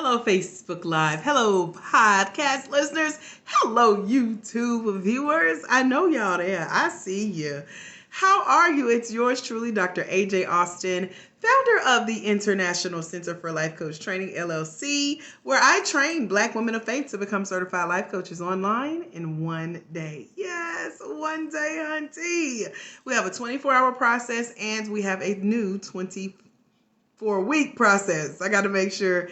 Hello, Facebook Live. Hello, podcast listeners. Hello, YouTube viewers. I know y'all there. I see you. How are you? It's yours truly, Dr. AJ Austin, founder of the International Center for Life Coach Training, LLC, where I train Black women of faith to become certified life coaches online in one day. Yes, one day, hunty. We have a 24-hour process and we have a new 24-week process. I got to make sure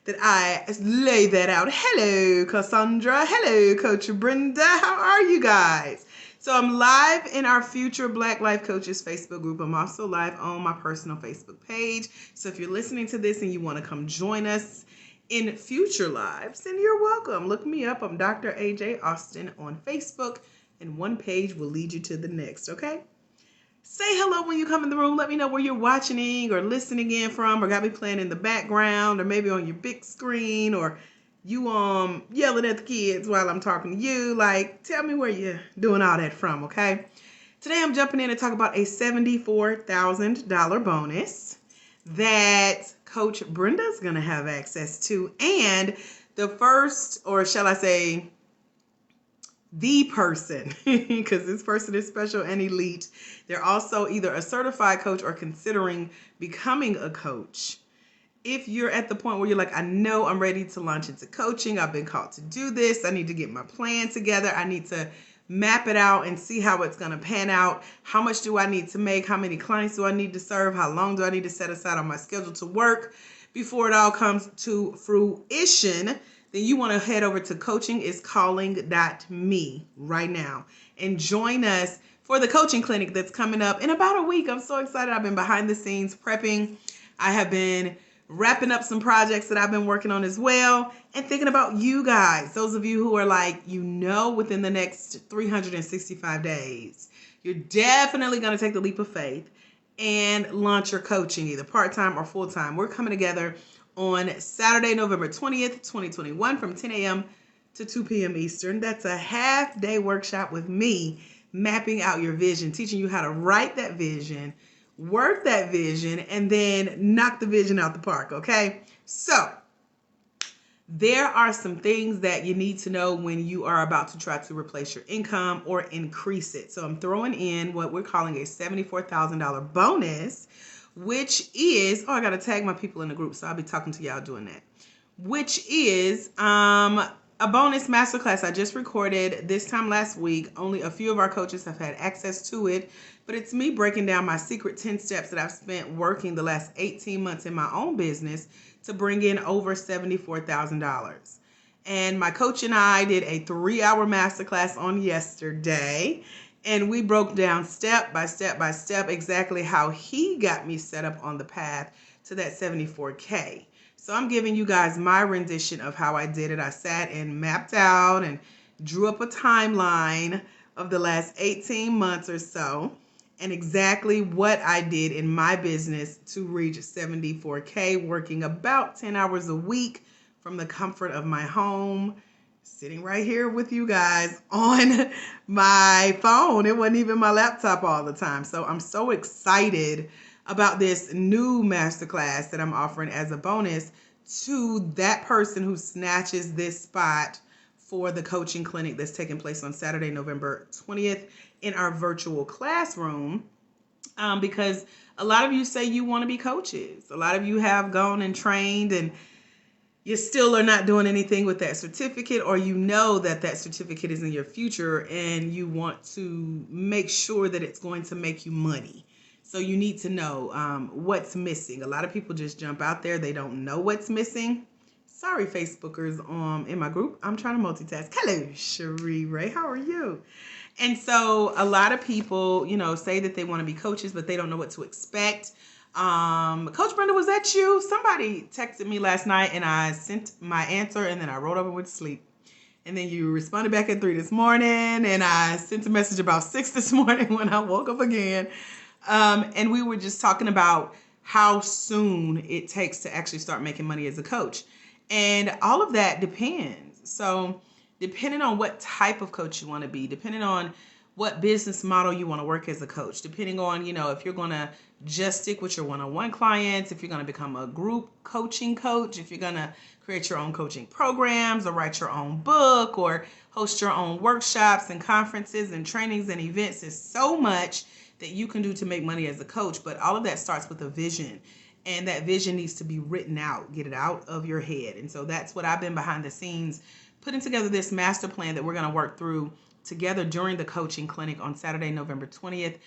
that I lay that out. Hello, Cassandra. Hello, Coach Brenda. How are you guys? So I'm live in our Future Black Life Coaches Facebook group. I'm also live on my personal Facebook page. So if you're listening to this and you want to come join us in future lives, then you're welcome. Look me up. I'm Dr. AJ Austin on Facebook, and one page will lead you to the next, okay? Say hello when you come in the room. Let me know where you're watching or listening in from, or got me playing in the background, or maybe on your big screen, or you yelling at the kids while I'm talking to you. Like, tell me where you're doing all that from, okay? Today I'm jumping in to talk about a $74,000 bonus that Coach Brenda's going to have access to. And the first, or shall I say, the person, because this person is special and elite. They're also either a certified coach or considering becoming a coach. If you're at the point where you're like, I know I'm ready to launch into coaching, I've been called to do this, I need to get my plan together, I need to map it out and see how it's going to pan out. How much do I need to make? How many clients do I need to serve? How long do I need to set aside on my schedule to work before it all comes to fruition? Then you want to head over to coachingiscalling.me right now and join us for the coaching clinic that's coming up in about a week. I'm so excited. I've been behind the scenes prepping. I have been wrapping up some projects that I've been working on as well, and thinking about you guys, those of you who are like, within the next 365 days, you're definitely going to take the leap of faith and launch your coaching, either part-time or full-time. We're coming together on Saturday, November 20th, 2021 from 10 a.m. to 2 p.m. Eastern. That's a half-day workshop with me, mapping out your vision, teaching you how to write that vision, work that vision, and then knock the vision out the park, okay? So there are some things that you need to know when you are about to try to replace your income or increase it. So I'm throwing in what we're calling a $74,000 bonus, which is, I got to tag my people in the group, so I'll be talking to y'all doing that, which is a bonus masterclass I just recorded this time last week. Only a few of our coaches have had access to it, but it's me breaking down my secret 10 steps that I've spent working the last 18 months in my own business to bring in over $74,000. And my coach and I did a 3-hour masterclass on yesterday, and we broke down step by step by step exactly how he got me set up on the path to that 74K. So I'm giving you guys my rendition of how I did it. I sat and mapped out and drew up a timeline of the last 18 months or so, and exactly what I did in my business to reach 74K, working about 10 hours a week from the comfort of my home, sitting right here with you guys on my phone. It wasn't even my laptop all the time. So I'm so excited about this new masterclass that I'm offering as a bonus to that person who snatches this spot for the coaching clinic that's taking place on Saturday, November 20th in our virtual classroom. Because a lot of you say you want to be coaches. A lot of you have gone and trained, and you still are not doing anything with that certificate, or you know that that certificate is in your future and you want to make sure that it's going to make you money. So you need to know what's missing. A lot of people just jump out there. They don't know what's missing. Sorry, Facebookers in my group. I'm trying to multitask. Hello, Cherie Ray. How are you? And so a lot of people, say that they want to be coaches, but they don't know what to expect. Coach Brenda, was that you? Somebody texted me last night and I sent my answer and then I rolled over and went to sleep. And then you responded back at 3 this morning, and I sent a message about 6 this morning when I woke up again. And we were just talking about how soon it takes to actually start making money as a coach. And all of that depends. So depending on what type of coach you want to be, depending on what business model you want to work as a coach, depending on, if you're going to just stick with your one-on-one clients. If you're going to become a group coaching coach, if you're going to create your own coaching programs or write your own book or host your own workshops and conferences and trainings and events, there's so much that you can do to make money as a coach. But all of that starts with a vision. And that vision needs to be written out, get it out of your head. And so that's what I've been behind the scenes, putting together this master plan that we're going to work through together during the coaching clinic on Saturday, November 20th.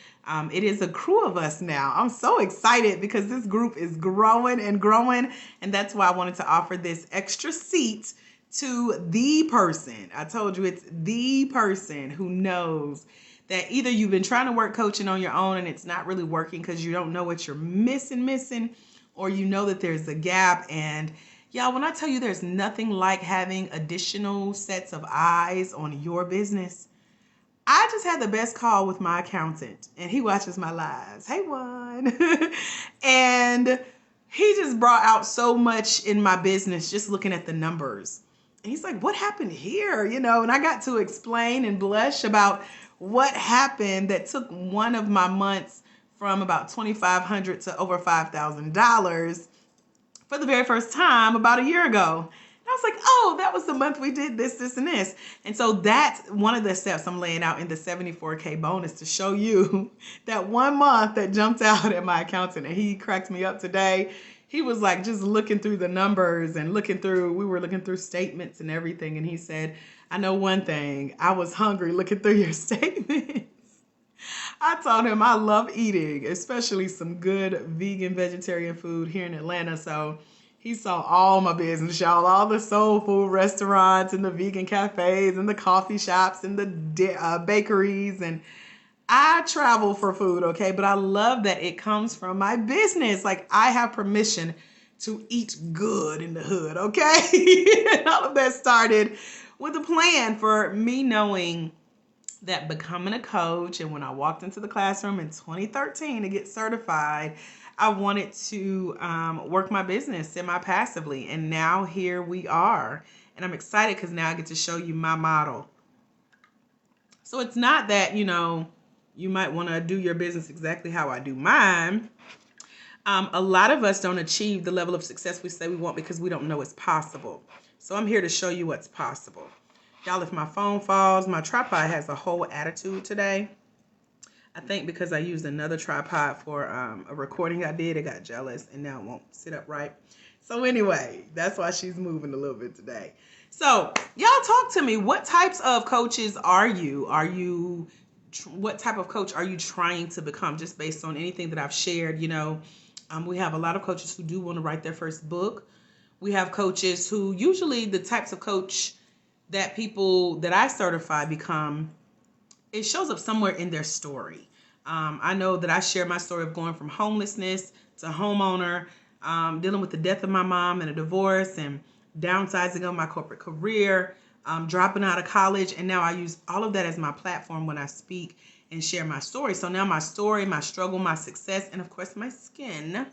It is a crew of us now. I'm so excited because this group is growing and growing. And that's why I wanted to offer this extra seat to the person. I told you it's the person who knows that either you've been trying to work coaching on your own and it's not really working because you don't know what you're missing, or you know that there's a gap. And y'all, when I tell you there's nothing like having additional sets of eyes on your business, I just had the best call with my accountant, and he watches my lives. Hey, Juan. And he just brought out so much in my business just looking at the numbers. And he's like, what happened here? And I got to explain and blush about what happened that took one of my months from about $2,500 to over $5,000 for the very first time about a year ago. And I was like, oh, that was the month we did this, and this. And so that's one of the steps I'm laying out in the 74K bonus to show you that 1 month that jumped out at my accountant. And he cracked me up today. He was like just looking through the numbers and we were looking through statements and everything. And he said, I know one thing, I was hungry looking through your statements. I told him I love eating, especially some good vegan, vegetarian food here in Atlanta. So he saw all my business, y'all, all the soul food restaurants and the vegan cafes and the coffee shops and the bakeries. And I travel for food, okay? But I love that it comes from my business. Like, I have permission to eat good in the hood, okay? And all of that started with a plan for me knowing that becoming a coach, and when I walked into the classroom in 2013 to get certified, I wanted to work my business semi-passively. And now here we are. And I'm excited because now I get to show you my model. So it's not that, you might want to do your business exactly how I do mine. A lot of us don't achieve the level of success we say we want because we don't know it's possible. So I'm here to show you what's possible. Y'all, if my phone falls, my tripod has a whole attitude today. I think because I used another tripod for a recording I did, it got jealous and now it won't sit up right. So anyway, that's why she's moving a little bit today. So y'all talk to me. What types of coaches are you? What type of coach are you trying to become, just based on anything that I've shared? We have a lot of coaches who do want to write their first book. We have coaches who, usually the types of coach that people that I certify become, it shows up somewhere in their story. I know that I share my story of going from homelessness to homeowner, dealing with the death of my mom and a divorce, and downsizing on my corporate career, dropping out of college. And now I use all of that as my platform when I speak and share my story. So now my story, my struggle, my success, and of course my skin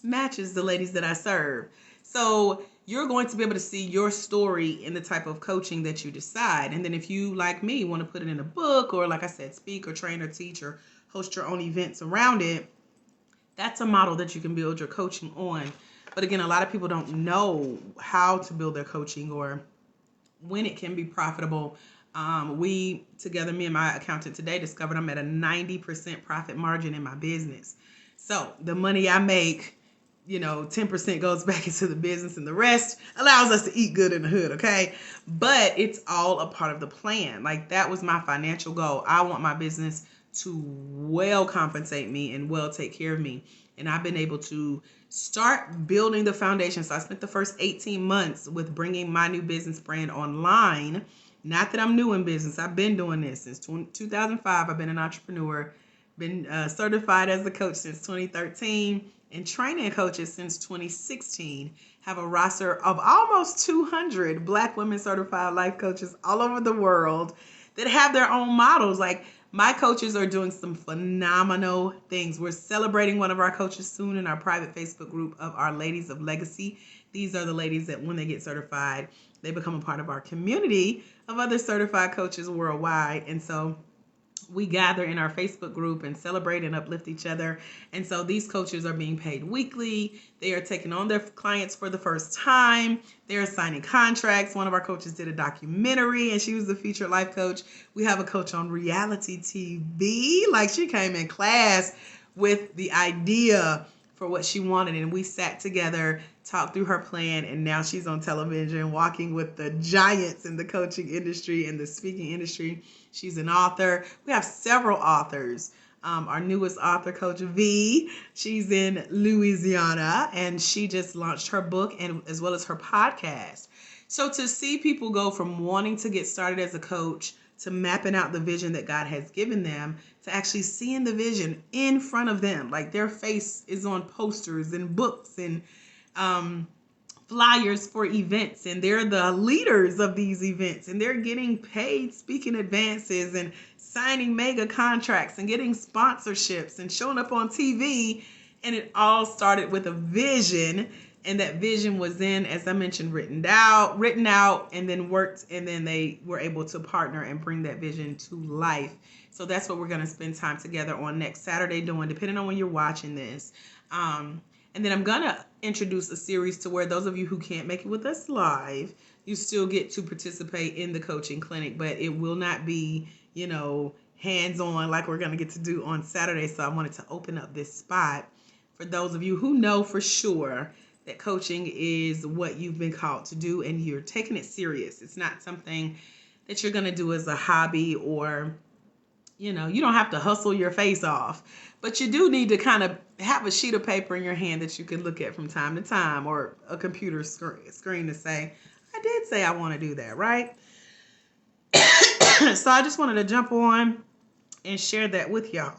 matches the ladies that I serve. So you're going to be able to see your story in the type of coaching that you decide. And then if you, like me, want to put it in a book, or like I said, speak or train or teach or host your own events around it, that's a model that you can build your coaching on. But again, a lot of people don't know how to build their coaching or when it can be profitable. We together, me and my accountant today, discovered I'm at a 90% profit margin in my business. So the money I make, 10% goes back into the business and the rest allows us to eat good in the hood, okay? But it's all a part of the plan. Like, that was my financial goal. I want my business to well compensate me and well take care of me. And I've been able to start building the foundation. So I spent the first 18 months with bringing my new business brand online. Not that I'm new in business. I've been doing this since 2005. I've been an entrepreneur, been certified as a coach since 2013, and training coaches since 2016. Have a roster of almost 200 Black women certified life coaches all over the world that have their own models. Like, my coaches are doing some phenomenal things. We're celebrating one of our coaches soon in our private Facebook group of our Ladies of Legacy. These are the ladies that when they get certified, they become a part of our community of other certified coaches worldwide. And so we gather in our Facebook group and celebrate and uplift each other. And so these coaches are being paid weekly. They are taking on their clients for the first time. They're signing contracts. One of our coaches did a documentary and she was the featured life coach. We have a coach on reality TV. Like, she came in class with the idea for what she wanted, and we sat together, talked through her plan, and now she's on television walking with the giants in the coaching industry and the speaking industry. She's an author. We have several authors. Our newest author, Coach V, she's in Louisiana, and she just launched her book and as well as her podcast. So to see people go from wanting to get started as a coach to mapping out the vision that God has given them, to actually seeing the vision in front of them, like their face is on posters and books and flyers for events, and they're the leaders of these events, and they're getting paid speaking advances and signing mega contracts and getting sponsorships and showing up on TV. And it all started with a vision, and that vision was then, as I mentioned, written out and then worked, and then they were able to partner and bring that vision to life. So that's what we're going to spend time together on next Saturday doing, depending on when you're watching this. And then I'm going to introduce a series to where those of you who can't make it with us live, you still get to participate in the coaching clinic, but it will not be, hands-on like we're going to get to do on Saturday. So I wanted to open up this spot for those of you who know for sure that coaching is what you've been called to do and you're taking it serious. It's not something that you're going to do as a hobby, or, you don't have to hustle your face off, but you do need to kind of have a sheet of paper in your hand that you can look at from time to time, or a computer screen to say, I did say I want to do that, right? So I just wanted to jump on and share that with y'all.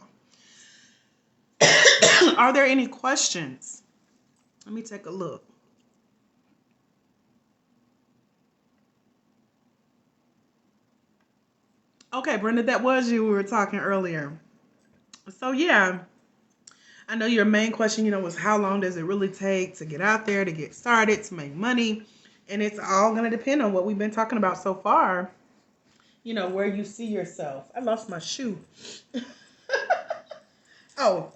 Are there any questions? Let me take a look. Okay, Brenda, that was you. We were talking earlier. So yeah, I know your main question, was how long does it really take to get out there, to get started, to make money? And it's all going to depend on what we've been talking about so far. Where you see yourself. I lost my shoe. Oh,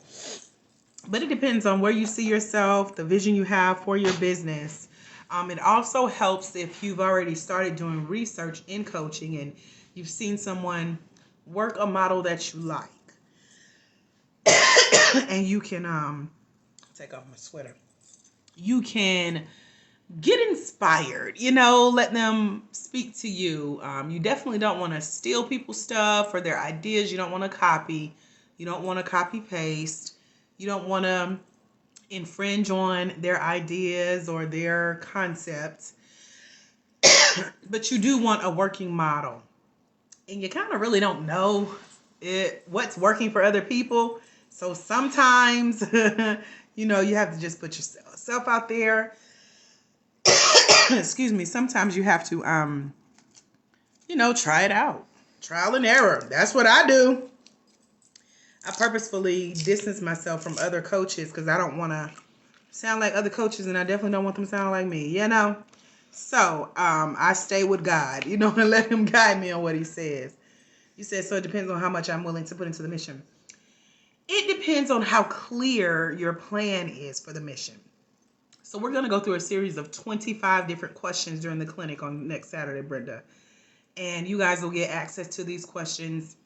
but it depends on where you see yourself, the vision you have for your business. It also helps if you've already started doing research in coaching and you've seen someone work a model that you like. And you can take off my sweater. You can get inspired, let them speak to you. You definitely don't want to steal people's stuff or their ideas. You don't want to copy. You don't want to copy paste. You don't want to infringe on their ideas or their concepts. But you do want a working model. And you kind of really don't know what's working for other people. So sometimes, you have to just put yourself out there. Excuse me. Sometimes you have to, try it out. Trial and error. That's what I do. I purposefully distance myself from other coaches because I don't want to sound like other coaches, and I definitely don't want them sounding like me, So I stay with God, and let him guide me on what he says. You said, so it depends on how much I'm willing to put into the mission. It depends on how clear your plan is for the mission. So we're going to go through a series of 25 different questions during the clinic on next Saturday, Brenda. And you guys will get access to these questions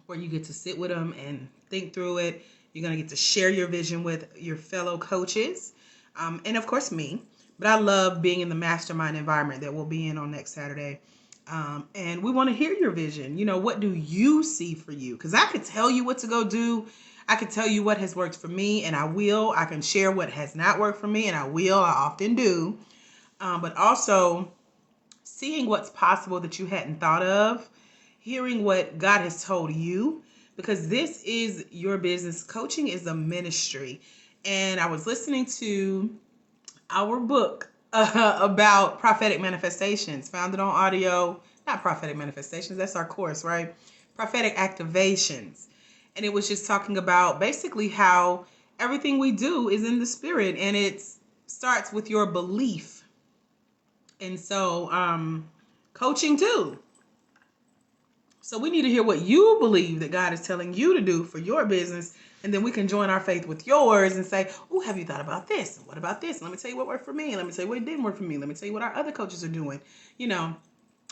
where you get to sit with them and think through it. You're going to get to share your vision with your fellow coaches. And of course me. But I love being in the mastermind environment that we'll be in on next Saturday. And we want to hear your vision. What do you see for you? Because I could tell you what to go do. I could tell you what has worked for me, and I will. I can share what has not worked for me, and I will. I often do. But also seeing what's possible that you hadn't thought of, hearing what God has told you, because this is your business. Coaching is a ministry. And I was listening to our book about prophetic manifestations, found it on audio. Not prophetic manifestations, that's our course, right? Prophetic activations. And it was just talking about basically how everything we do is in the spirit, and it starts with your belief. And so coaching too So we need to hear what you believe that God is telling you to do for your business. And then we can join our faith with yours and say, oh, have you thought about this? And what about this? Let me tell you what worked for me. Let me tell you what didn't work for me. Let me tell you what our other coaches are doing. You know,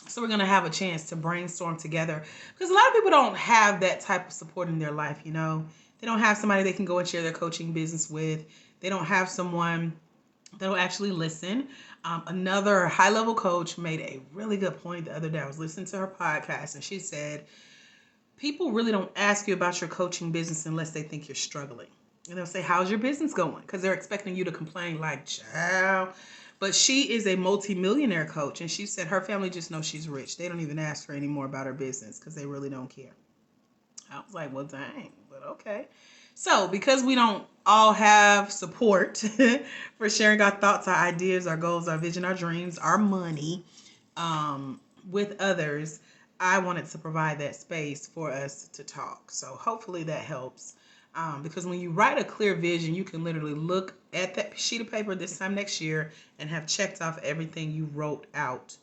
so we're going to have a chance to brainstorm together, because a lot of people don't have that type of support in their life. You know, they don't have somebody they can go and share their coaching business with. They don't have someone that'll actually listen. Another high-level coach made a really good point the other day. I was listening to her podcast, and she said, people really don't ask you about your coaching business unless they think you're struggling. And they'll say, how's your business going? Because they're expecting you to complain like, child. But she is a multi-millionaire coach, and she said her family just knows she's rich. They don't even ask her anymore about her business because they really don't care. I was like, well, dang, but okay. So because we don't all have support for sharing our thoughts, our ideas, our goals, our vision, our dreams, our money with others, I wanted to provide that space for us to talk. So hopefully that helps. Because when you write a clear vision, you can literally look at that sheet of paper this time next year and have checked off everything you wrote out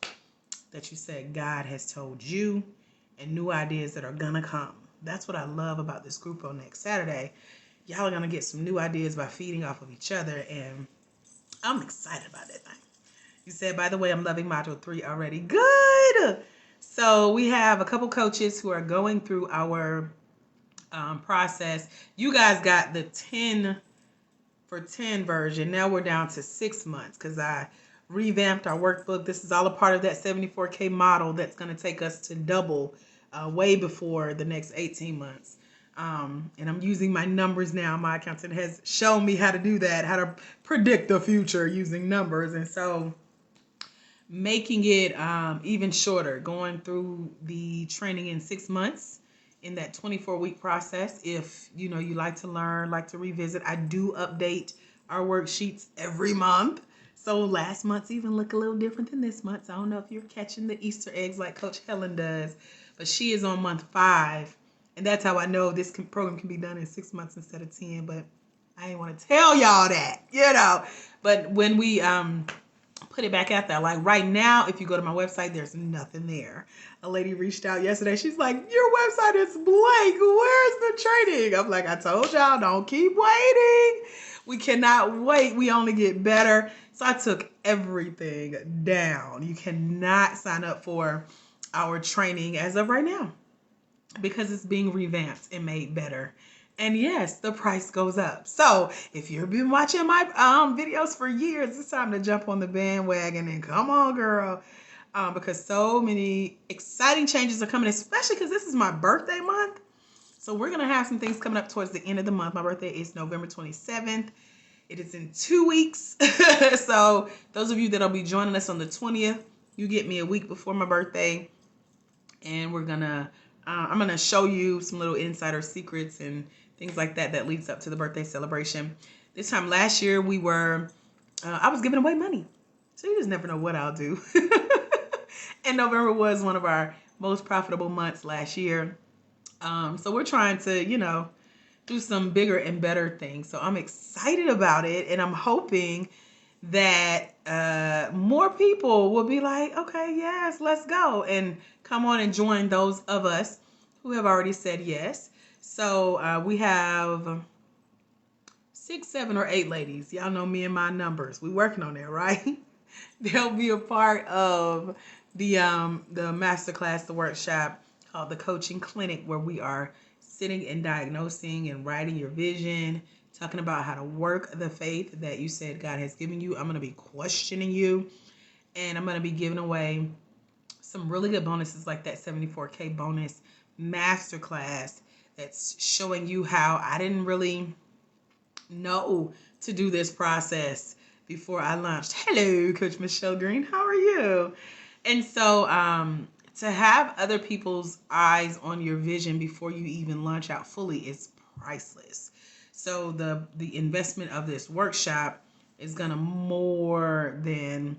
that you said God has told you, and new ideas that are going to come. That's what I love about this group on next Saturday. Y'all are going to get some new ideas by feeding off of each other, and I'm excited about that thing. You said, by the way, I'm loving Module 3 already. Good! So we have a couple coaches who are going through our process. You guys got the 10 for 10 version. Now we're down to 6 months because I revamped our workbook. This is all a part of that 74K model that's going to take us to double way before the next 18 months. And I'm using my numbers now. My accountant has shown me how to do that, how to predict the future using numbers. And so making it even shorter, going through the training in 6 months in that 24-week process. If you know you like to learn, like to revisit, I do update our worksheets every month. So last month's even look a little different than this month. I don't know if you're catching the Easter eggs like Coach Helen does, but she is on month 5. And that's how I know this program can be done in 6 months instead of 10. But I ain't want to tell y'all that, you know. But when we put it back out there, like right now, if you go to my website, there's nothing there. A lady reached out yesterday. She's like, your website is blank. Where's the training? I'm like, I told y'all, don't keep waiting. We cannot wait. We only get better. So I took everything down. You cannot sign up for our training as of right now because it's being revamped and made better. And yes, the price goes up. So if you've been watching my videos for years, it's time to jump on the bandwagon and come on, girl. Because so many exciting changes are coming, especially because this is my birthday month. So we're going to have some things coming up towards the end of the month. My birthday is November 27th. It is in 2 weeks. So those of you that'll be joining us on the 20th, you get me a week before my birthday. And we're going to, I'm going to show you some little insider secrets and things like that that leads up to the birthday celebration. This time last year, we were, I was giving away money. So you just never know what I'll do. And November was one of our most profitable months last year. So we're trying to, you know, do some bigger and better things. So I'm excited about it. And I'm hoping that more people will be like, okay, yes, let's go. And come on and join those of us who have already said yes. So we have 6, 7, or 8 ladies. Y'all know me and my numbers. We working on that, right? They'll be a part of the masterclass, the workshop called the Coaching Clinic, where we are sitting and diagnosing and writing your vision, talking about how to work the faith that you said God has given you. I'm going to be questioning you, and I'm going to be giving away some really good bonuses like that 74K bonus masterclass that's showing you how I didn't really know to do this process before I launched. Hello, Coach Michelle Green. How are you? And so to have other people's eyes on your vision before you even launch out fully is priceless. So the investment of this workshop is going to more than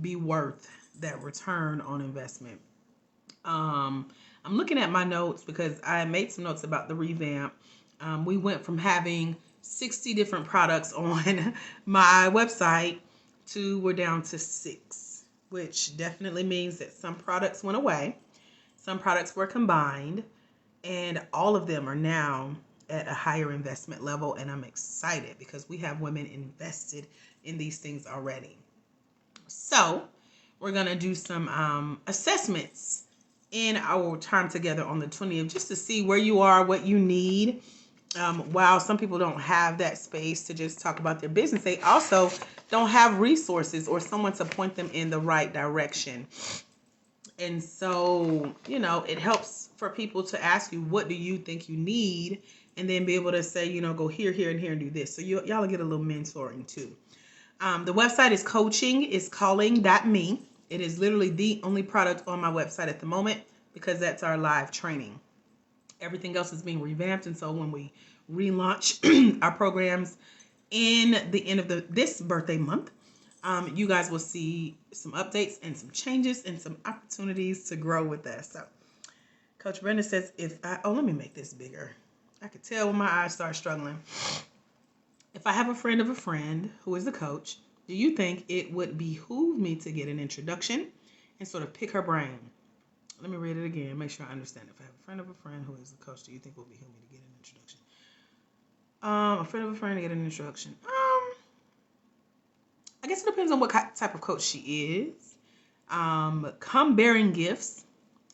be worth that return on investment. I'm looking at my notes because I made some notes about the revamp. We went from having 60 different products on my website to we're down to 6, which definitely means that some products went away. Some products were combined, and all of them are now at a higher investment level. And I'm excited because we have women invested in these things already. So we're going to do some assessments in our time together on the 20th, just to see where you are, what you need. While some people don't have that space to just talk about their business, they also don't have resources or someone to point them in the right direction. And so, it helps for people to ask you, what do you think you need? And then be able to say, go here, here, and here and do this. So y'all will get a little mentoring too. The website is coachingIsCalling.me. It is literally the only product on my website at the moment because that's our live training. Everything else is being revamped, and so when we relaunch our programs in the end of this birthday month, you guys will see some updates and some changes and some opportunities to grow with us. So Coach Brenda says, let me make this bigger. I could tell when my eyes start struggling. If I have a friend of a friend who is a coach, do you think it would behoove me to get an introduction and sort of pick her brain? Let me read it again, make sure I understand. If I have a friend of a friend who is a coach, do you think it would behoove me to get an introduction? A friend of a friend to get an introduction. I guess it depends on what type of coach she is. Come bearing gifts,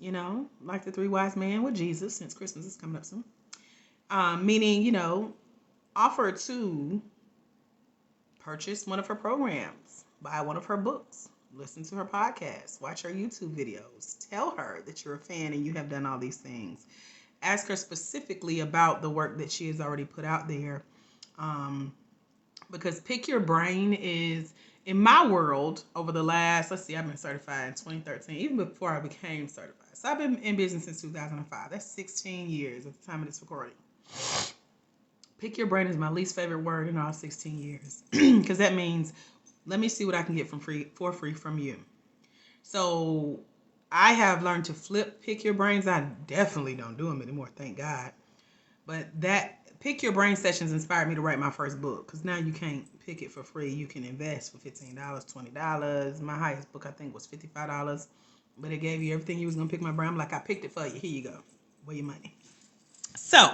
like the 3 wise men with Jesus, since Christmas is coming up soon. Meaning, offer to purchase one of her programs, buy one of her books, listen to her podcast, watch her YouTube videos, tell her that you're a fan and you have done all these things. Ask her specifically about the work that she has already put out there. Because pick your brain is, in my world, over the last, I've been certified in 2013, even before I became certified. So I've been in business since 2005. That's 16 years at the time of this recording. Pick your brain is my least favorite word in all 16 years. Because that means, let me see what I can get for free from you. So I have learned to pick your brains. I definitely don't do them anymore, thank God. But that pick your brain sessions inspired me to write my first book. Because now you can't pick it for free. You can invest for $15, $20. My highest book, I think, was $55. But it gave you everything you was going to pick my brain. I'm like, I picked it for you. Here you go. Where your money? So,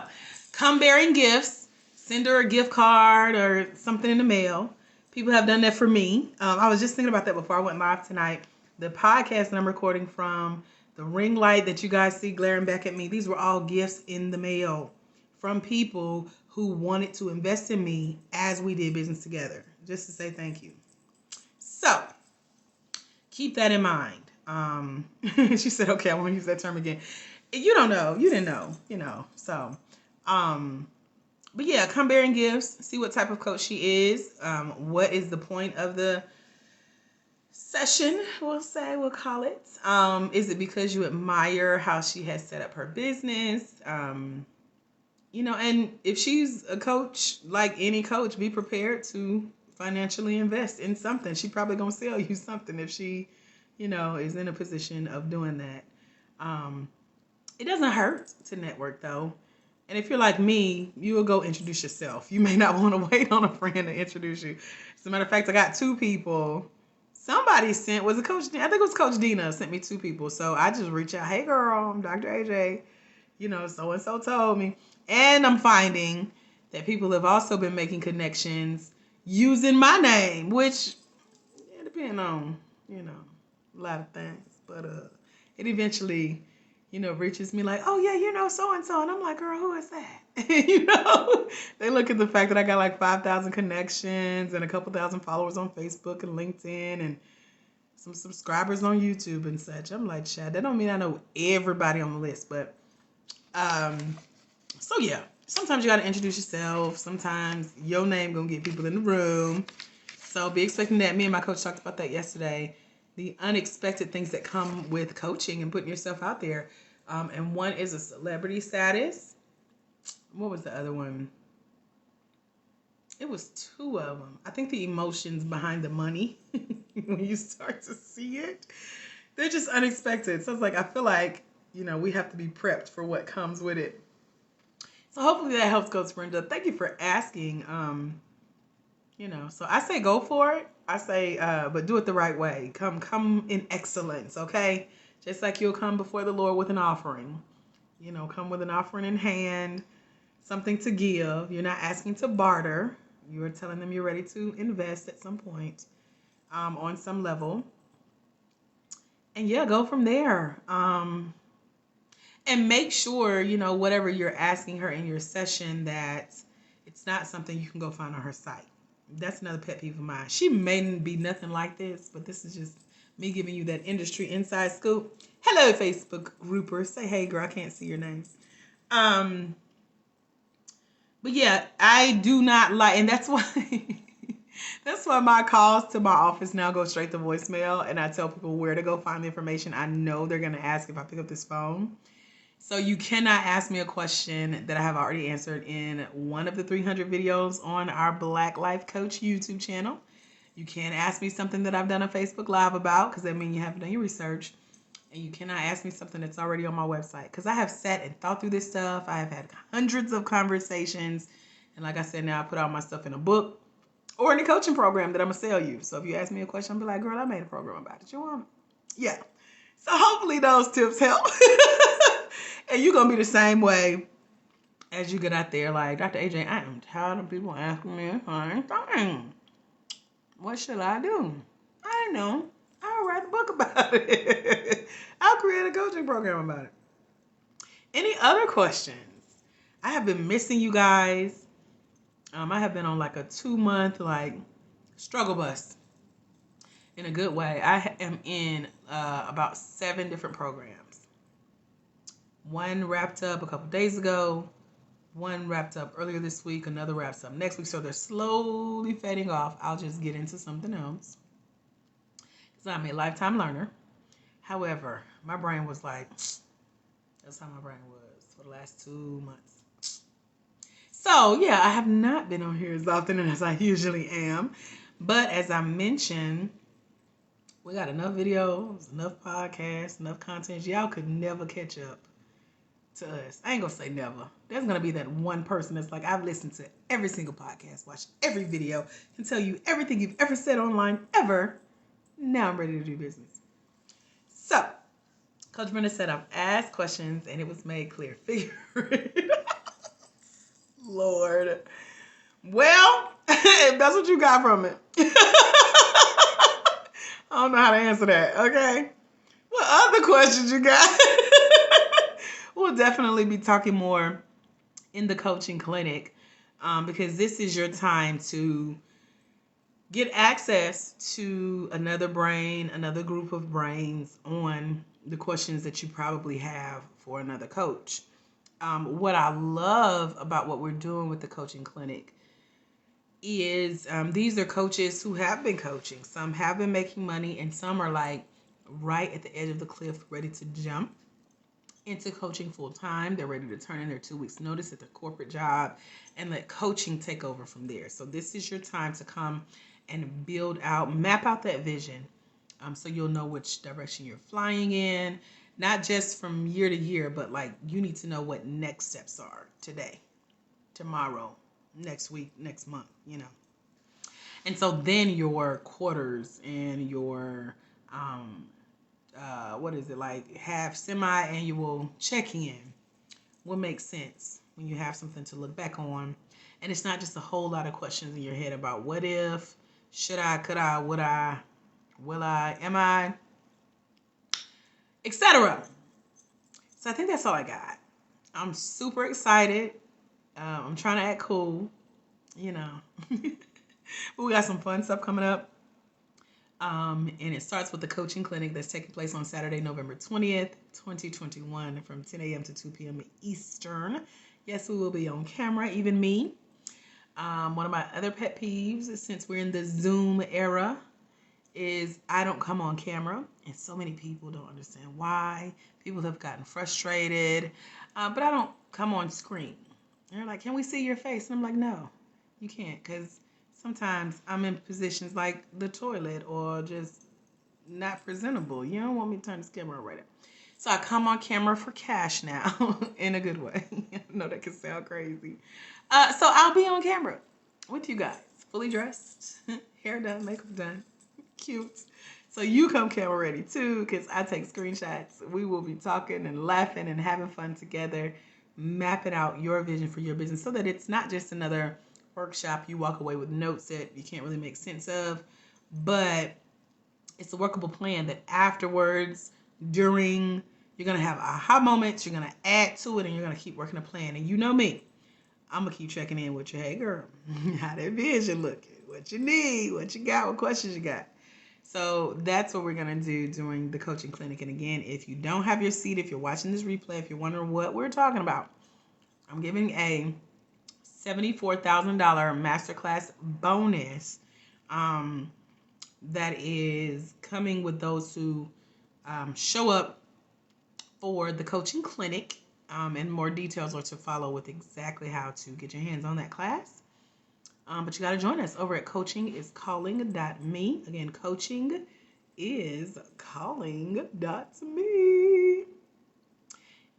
come bearing gifts. Send her a gift card or something in the mail. People have done that for me. I was just thinking about that before I went live tonight. The podcast that I'm recording from, the ring light that you guys see glaring back at me, these were all gifts in the mail from people who wanted to invest in me as we did business together, just to say thank you. So, keep that in mind. She said, okay, I won't use that term again. You don't know. You didn't know, So, but yeah, come bearing gifts. See what type of coach she is. What is the point of the session? We'll call it. Is it because you admire how she has set up her business? And if she's a coach, like any coach, be prepared to financially invest in something. She probably gonna sell you something if she, is in a position of doing that. It doesn't hurt to network though. And if you're like me, you will go introduce yourself. You may not want to wait on a friend to introduce you. As a matter of fact, I got 2 people. Somebody was it Coach? I think it was Coach Dina sent me 2 people. So I just reach out. Hey girl, I'm Dr. AJ. So and so told me. And I'm finding that people have also been making connections using my name, which depends on, a lot of things. But it eventually, reaches me like, oh yeah, so-and-so. And I'm like, girl, who is that? They look at the fact that I got like 5,000 connections and a couple thousand followers on Facebook and LinkedIn and some subscribers on YouTube and such. I'm like, Chad, that don't mean I know everybody on the list, but so yeah, sometimes you got to introduce yourself. Sometimes your name gonna get people in the room. So be expecting that. Me and my coach talked about that yesterday. The unexpected things that come with coaching and putting yourself out there. And one is a celebrity status. What was the other one? It was 2 of them. I think the emotions behind the money, when you start to see it, they're just unexpected. So it's like, I feel like, we have to be prepped for what comes with it. So hopefully that helps, Coach Brenda. Thank you for asking. So I say go for it. I say, but do it the right way. Come in excellence, okay? Just like you'll come before the Lord with an offering. Come with an offering in hand, something to give. You're not asking to barter. You're telling them you're ready to invest at some point on some level. And yeah, go from there. And make sure, whatever you're asking her in your session, that it's not something you can go find on her site. That's another pet peeve of mine. She may be nothing like this, but this is just me giving you that industry inside scoop. Hello, Facebook groupers. Say hey, girl. I can't see your names. But yeah, I do not like, and that's why that's why my calls to my office now go straight to voicemail, and I tell people where to go find the information. I know they're going to ask if I pick up this phone. So you cannot ask me a question that I have already answered in one of the 300 videos on our Black Life Coach YouTube channel. You can't ask me something that I've done a Facebook Live about, because that means you haven't done your research. And you cannot ask me something that's already on my website, because I have sat and thought through this stuff. I have had hundreds of conversations. And like I said, now I put all my stuff in a book or in a coaching program that I'm going to sell you. So if you ask me a question, I'll be like, girl, I made a program about it. You want it? Yeah. So hopefully those tips help. And you're going to be the same way as you get out there. Like, Dr. AJ, I am tired of people asking me a thing. What should I do? I know. I'll write a book about it. I'll create a coaching program about it. Any other questions? I have been missing you guys. I have been on like a 2-month struggle bus in a good way. I am in about 7 different programs. One wrapped up a couple days ago. One wrapped up earlier this week. Another wraps up next week. So they're slowly fading off. I'll just get into something else, because I'm a lifetime learner. However, my brain was like, that's how my brain was for the last 2 months. So yeah, I have not been on here as often as I usually am. But as I mentioned, we got enough videos, enough podcasts, enough content. Y'all could never catch up to us. I ain't gonna say never. There's gonna be that one person that's like, I've listened to every single podcast, watched every video, can tell you everything you've ever said online ever. Now I'm ready to do business. So, Coach Brenda said I've asked questions and it was made clear. Figure it out. Lord. Well, if that's what you got from it. I don't know how to answer that, okay? What other questions you got? We'll definitely be talking more in the coaching clinic, because this is your time to get access to another brain, another group of brains on the questions that you probably have for another coach. What I love about what we're doing with the coaching clinic is these are coaches who have been coaching. Some have been making money, and some are like right at the edge of the cliff, ready to jump into coaching full time. They're ready to turn in their 2 weeks notice at their corporate job and let coaching take over from there. So this is your time to come and build out, map out that vision, so you'll know which direction you're flying in, not just from year to year, but like you need to know what next steps are today, tomorrow, next week, next month, And so then your quarters and your have semi-annual check-in will make sense when you have something to look back on. And it's not just a whole lot of questions in your head about what if, should I, could I, would I, will I, am I, etc. So I think that's all I got. I'm super excited. I'm trying to act cool, but we got some fun stuff coming up. And it starts with the coaching clinic that's taking place on Saturday, November 20th, 2021 from 10 a.m. to 2 p.m. Eastern. Yes, we will be on camera, even me. One of my other pet peeves, since we're in the Zoom era, is I don't come on camera. And so many people don't understand why. People have gotten frustrated. But I don't come on screen. They're like, can we see your face? And I'm like, no, you can't, because sometimes I'm in positions like the toilet or just not presentable. You don't want me to turn this camera right up. So I come on camera for cash now, in a good way. I know that can sound crazy. So I'll be on camera with you guys, fully dressed, hair done, makeup done, cute. So you come camera ready too, because I take screenshots. We will be talking and laughing and having fun together, mapping out your vision for your business so that it's not just another workshop you walk away with notes that you can't really make sense of, but it's a workable plan that afterwards, during, you're going to have aha moments, you're going to add to it, and you're going to keep working a plan. And you know me, I'm going to keep checking in with you. Hey, girl, how that vision looking? What you need? What you got? What questions you got? So that's what we're going to do during the coaching clinic. And again, if you don't have your seat, if you're watching this replay, if you're wondering what we're talking about, I'm giving a $74,000 masterclass bonus that is coming with those who show up for the coaching clinic. And more details are to follow with exactly how to get your hands on that class. But you got to join us over at coachingiscalling.me. Again, coachingiscalling.me.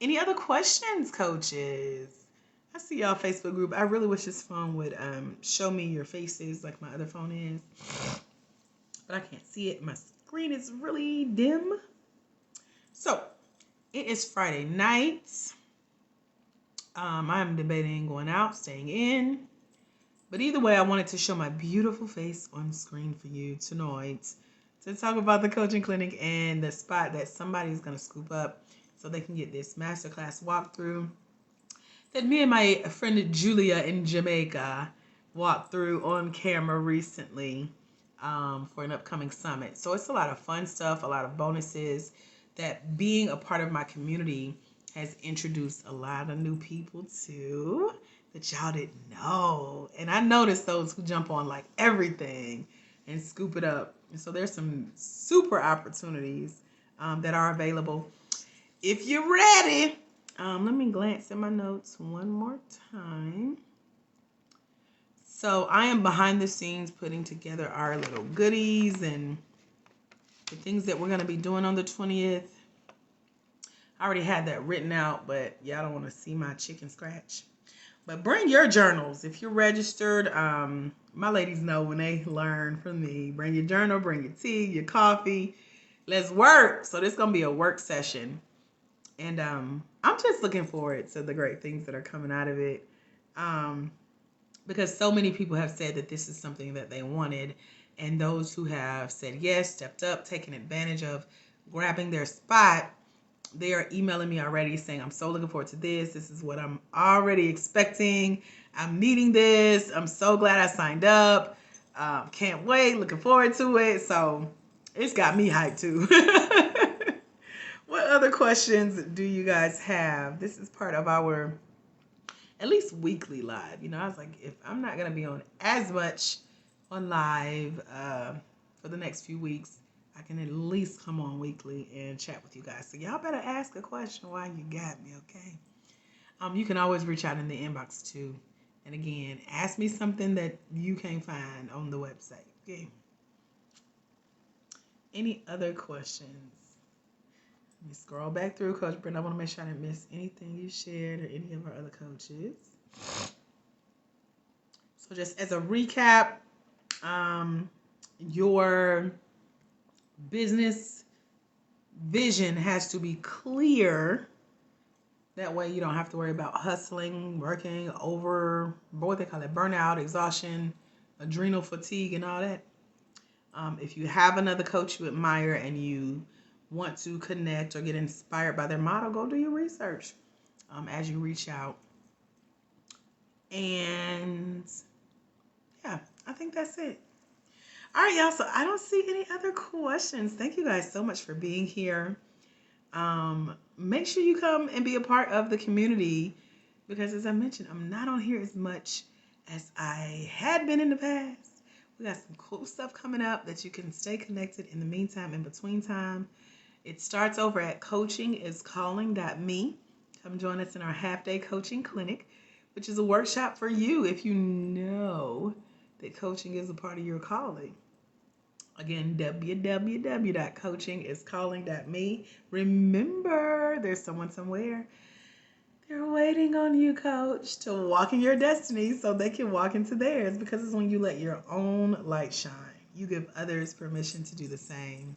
Any other questions, coaches? I see y'all Facebook group. I really wish this phone would show me your faces like my other phone is. But I can't see it. My screen is really dim. So, it is Friday night. I'm debating going out, staying in. But either way, I wanted to show my beautiful face on screen for you tonight to talk about the coaching clinic and the spot that somebody's going to scoop up so they can get this masterclass walkthrough that me and my friend Julia in Jamaica walked through on camera recently for an upcoming summit. So it's a lot of fun stuff, a lot of bonuses that being a part of my community has introduced a lot of new people to that y'all didn't know. And I noticed those who jump on like everything and scoop it up. And so there's some super opportunities that are available. If you're ready, let me glance at my notes one more time. So I am behind the scenes putting together our little goodies and the things that we're going to be doing on the 20th. I already had that written out, but y'all don't want to see my chicken scratch. But bring your journals. If you're registered, my ladies know when they learn from me. Bring your journal, bring your tea, your coffee. Let's work. So this is going to be a work session. And I'm just looking forward to the great things that are coming out of it. Because so many people have said that this is something that they wanted. And those who have said yes, stepped up, taken advantage of grabbing their spot, they are emailing me already saying, I'm so looking forward to this. This is what I'm already expecting. I'm needing this. I'm so glad I signed up. Can't wait. Looking forward to it. So it's got me hyped too. What other questions do you guys have? This is part of our at least weekly live. You know, I was like, if I'm not going to be on as much on live for the next few weeks, I can at least come on weekly and chat with you guys. So y'all better ask a question while you got me, okay? You can always reach out in the inbox too. And again, ask me something that you can't find on the website, okay? Any other questions? Let me scroll back through, Coach Brent. I want to make sure I didn't miss anything you shared or any of our other coaches. So just as a recap, your business vision has to be clear. That way you don't have to worry about hustling, working over, what they call it, burnout, exhaustion, adrenal fatigue, and all that. If you have another coach you admire and you want to connect or get inspired by their model, go do your research as you reach out. And yeah, I think that's it. All right, y'all. So I don't see any other questions. Thank you guys so much for being here. Make sure you come and be a part of the community because, as I mentioned, I'm not on here as much as I had been in the past. We got some cool stuff coming up that you can stay connected in the meantime, in between time. It starts over at coachingiscalling.me. Come join us in our half-day coaching clinic, which is a workshop for you if you know that coaching is a part of your calling. Again, www.coachingiscalling.me. Remember, there's someone somewhere. They're waiting on you, coach, to walk in your destiny so they can walk into theirs, because it's when you let your own light shine. You give others permission to do the same.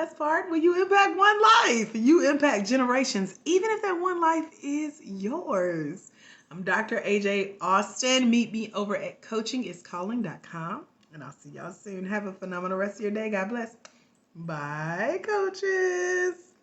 best part? When you impact one life, you impact generations, even if that one life is yours. I'm Dr. AJ Austin. Meet me over at coachingiscalling.com. And I'll see y'all soon. Have a phenomenal rest of your day. God bless. Bye, coaches.